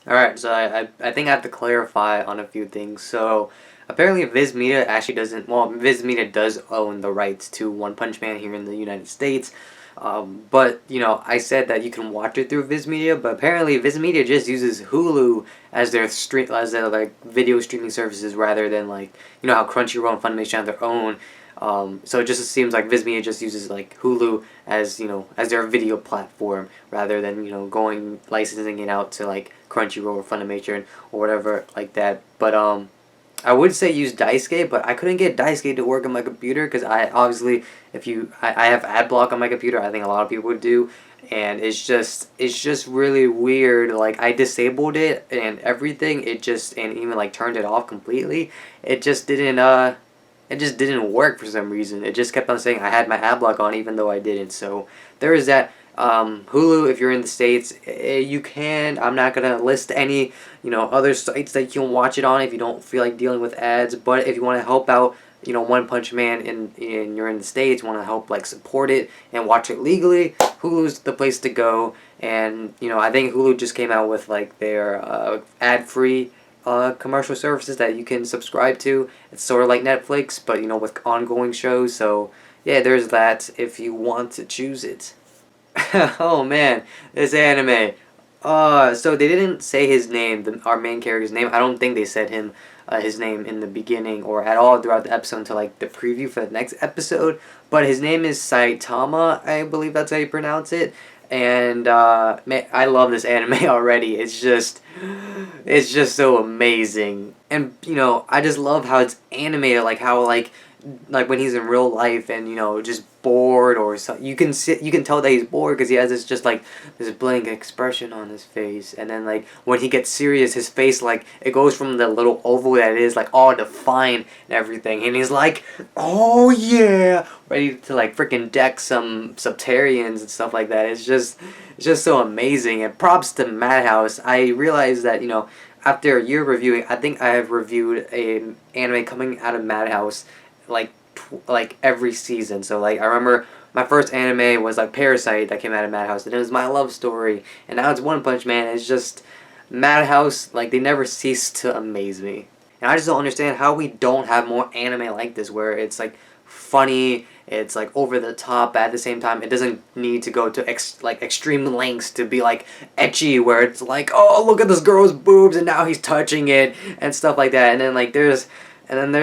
Alright, so I think I have to clarify on a few things. So, apparently Viz Media actually doesn't, well, Viz Media does own the rights to One Punch Man here in the United States. But, I said that you can watch it through Viz Media, but apparently Viz Media just uses Hulu as their like video streaming services rather than like, how Crunchyroll and Funimation have their own. So it just seems like Viz Media just uses like Hulu as as their video platform rather than going licensing it out to like Crunchyroll or Funimation or whatever like that. But I would say use Daisuke, but I couldn't get Daisuke to work on my computer because I obviously I have ad block on my computer. I think a lot of people would do, and it's just really weird. Like I disabled it and everything. And even like turned it off completely. It just didn't it just didn't work for some reason. It just kept on saying I had my ad block on even though I didn't. So there is that. Hulu, if you're in the States, you can. I'm not going to list any, other sites that you can watch it on if you don't feel like dealing with ads. But if you want to help out, One Punch Man and you're in the States, want to help like support it and watch it legally, Hulu's the place to go. And, I think Hulu just came out with like their ad-free commercial services that you can subscribe to. It's sort of like Netflix, but with ongoing shows. So yeah, there's that if you want to choose it. Oh man, this anime. So they didn't say his name, our main character's name. I don't think they said his name in the beginning or at all throughout the episode until like the preview for the next episode. But his name is Saitama, I believe that's how you pronounce it. And man, I love this anime already. It's just so amazing. And I just love how it's animated, like how like when he's in real life and just bored or so, you can tell that he's bored because he has this just like this blank expression on his face, and then like when he gets serious his face like it goes from the little oval that it is like all defined and everything, and he's like, oh yeah, ready to like freaking deck some Subterians and stuff like that. It's just so amazing. And props to Madhouse. I realized that after a year reviewing, I think I have reviewed an anime coming out of Madhouse like like every season. So like I remember my first anime was like Parasite that came out of Madhouse, and it was my love story. And now it's One Punch Man. It's just Madhouse. Like they never cease to amaze me. And I just don't understand how we don't have more anime like this, where it's like funny, it's like over the top, but at the same time it doesn't need to go to like extreme lengths to be like ecchi, where it's like, oh look at this girl's boobs and now he's touching it and stuff like that. And then there's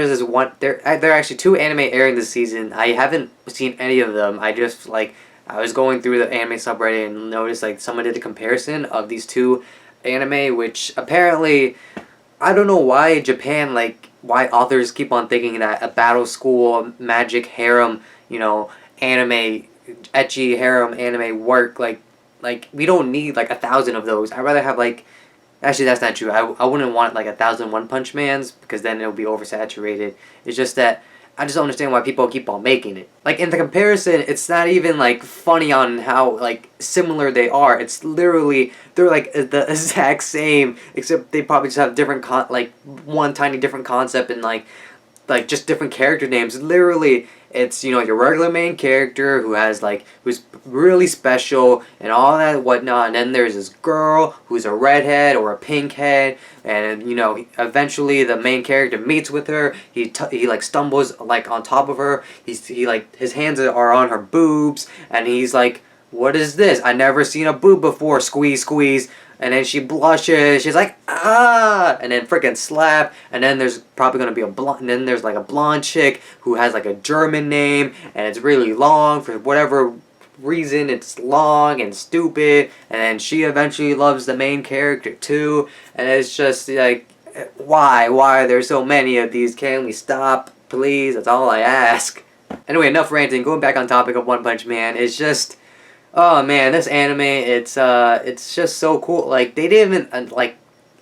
this one. There are actually two anime airing this season. I haven't seen any of them. I was going through the anime subreddit and noticed like someone did a comparison of these two anime, which apparently I don't know why Japan, like why authors keep on thinking that a battle school magic harem, anime ecchi harem anime work like we don't need like 1,000 of those. I'd rather have like. Actually, that's not true. I wouldn't want like 1,000 One Punch Mans because then it'll be oversaturated. It's just that I just don't understand why people keep on making it. Like in the comparison, it's not even like funny on how like similar they are. It's literally they're like the exact same, except they probably just have different like one tiny different concept and like just different character names. Literally, it's your regular main character who's really special and all that whatnot, and then there's this girl who's a redhead or a pink head, and eventually the main character meets with her. He like stumbles like on top of her. He like his hands are on her boobs, and he's like, what is this? I never seen a boob before. Squeeze, squeeze. And then she blushes. She's like, ah, and then freaking slap. And then there's probably gonna be a blonde. And then there's like a blonde chick who has like a German name, and it's really long for whatever reason. It's long and stupid. And then she eventually loves the main character too. And it's just like, why are there so many of these? Can we stop, please? That's all I ask. Anyway, enough ranting. Going back on topic of One Punch Man, it's just. Oh man, this anime, it's just so cool. Like they didn't even like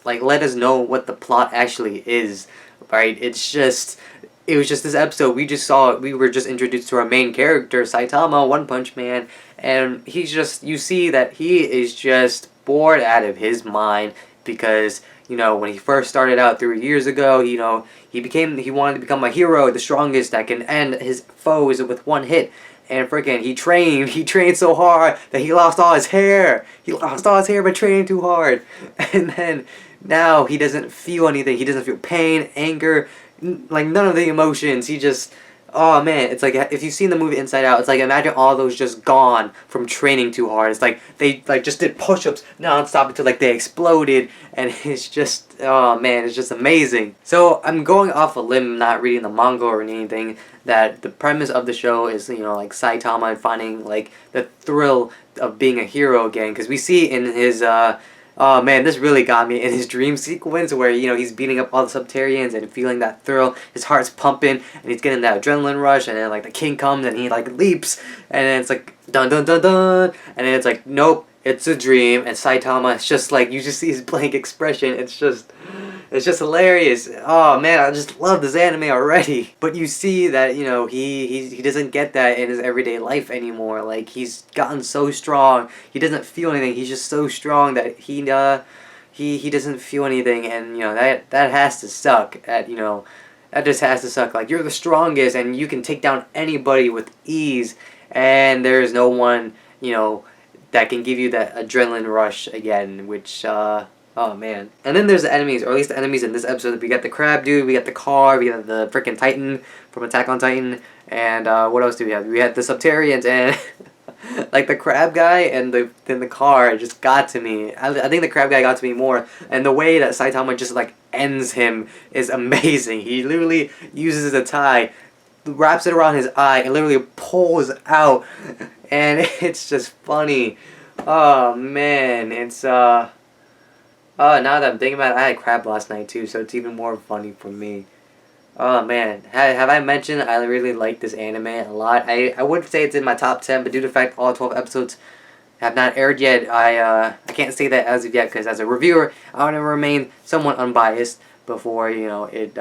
let us know what the plot actually is, right? It was just this episode we were just introduced to our main character, Saitama, One Punch Man, and you see that he is just bored out of his mind because when he first started out 3 years ago, he wanted to become a hero, the strongest that can end his foes with one hit. and freaking he trained so hard that he lost all his hair. He lost all his hair by training too hard. And then now he doesn't feel anything. He doesn't feel pain, anger, like none of the emotions. He just, oh man, it's like if you've seen the movie Inside Out, it's like imagine all those just gone from training too hard. It's like they like just did push-ups non-stop until like they exploded, and it's just, oh man, it's just amazing. So I'm going off a limb, not reading the manga or anything, that the premise of the show is, you know, like Saitama finding like the thrill of being a hero again, because we see in his oh man, this really got me in his dream sequence where, you know, he's beating up all the Subterrians and feeling that thrill. His heart's pumping and he's getting that adrenaline rush, and then like the king comes and he like leaps, and then it's like dun dun dun dun, and then it's like nope, it's a dream, and Saitama, it's just like you just see his blank expression. It's just hilarious. Oh man, I just love this anime already. But you see that, you know, he doesn't get that in his everyday life anymore. Like, he's gotten so strong. He doesn't feel anything. He's just so strong that he doesn't feel anything, and you know that has to suck. You know, that just has to suck. Like, you're the strongest and you can take down anybody with ease, and there is no one, you know, that can give you that adrenaline rush again, which oh man. And then there's the enemies, or at least the enemies in this episode. We got the crab dude, we got the car, we got the freaking Titan from Attack on Titan, and what else do we have? We had the Subterrians, and like the crab guy and the car just got to me. I think the crab guy got to me more, and the way that Saitama just like ends him is amazing. He literally uses a tie, wraps it around his eye, and literally pulls out, and it's just funny. Oh man, it's oh, now that I'm thinking about it, I had crab last night too, so it's even more funny for me. Oh man, have I mentioned I really like this anime a lot? I would say it's in my top 10, but due to the fact all 12 episodes have not aired yet, I can't say that as of yet, because as a reviewer, I want to remain somewhat unbiased before, you know, it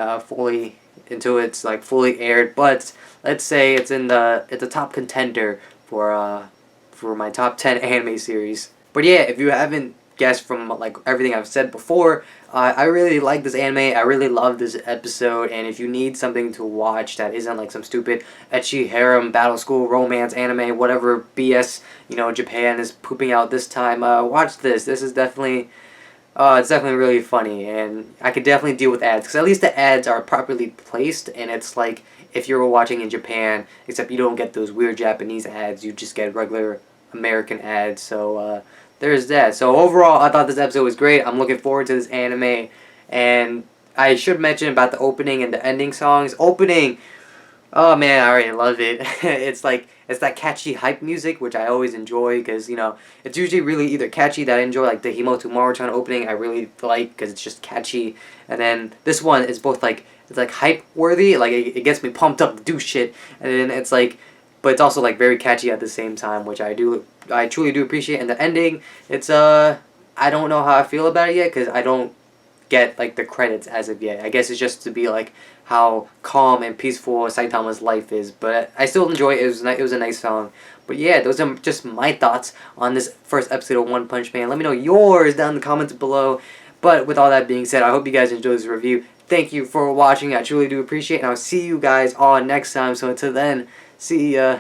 until it's like fully aired. But let's say it's a top contender for my top 10 anime series. But yeah, if you haven't guessed from like everything I've said before, I really like this anime. I really love this episode, and if you need something to watch that isn't like some stupid ecchi harem battle school romance anime, whatever BS, you know, Japan is pooping out this time, watch this. This is definitely it's definitely really funny, and I could definitely deal with ads, because at least the ads are properly placed, and it's like if you were watching in Japan, except you don't get those weird Japanese ads, you just get regular American ads. So there's that. So overall, I thought this episode was great. I'm looking forward to this anime, and I should mention about the opening and the ending songs. Opening, oh man, I already love it. It's that catchy hype music, which I always enjoy, because, you know, it's usually really either catchy that I enjoy, like the Himoto Maruchan opening I really like because it's just catchy, and then this one is both like, it's like hype worthy, like it gets me pumped up to do shit, and then it's like, but it's also like very catchy at the same time, which I truly do appreciate. And the ending, it's I don't know how I feel about it yet, because I don't get like the credits as of yet. I guess it's just to be like how calm and peaceful Saitama's life is, but I still enjoy it. It was a nice song. But yeah, those are just my thoughts on this first episode of One Punch Man. Let me know yours down in the comments below. But with all that being said, I hope you guys enjoyed this review. Thank you for watching. I truly do appreciate it, and I'll see you guys all next time. So until then, see ya.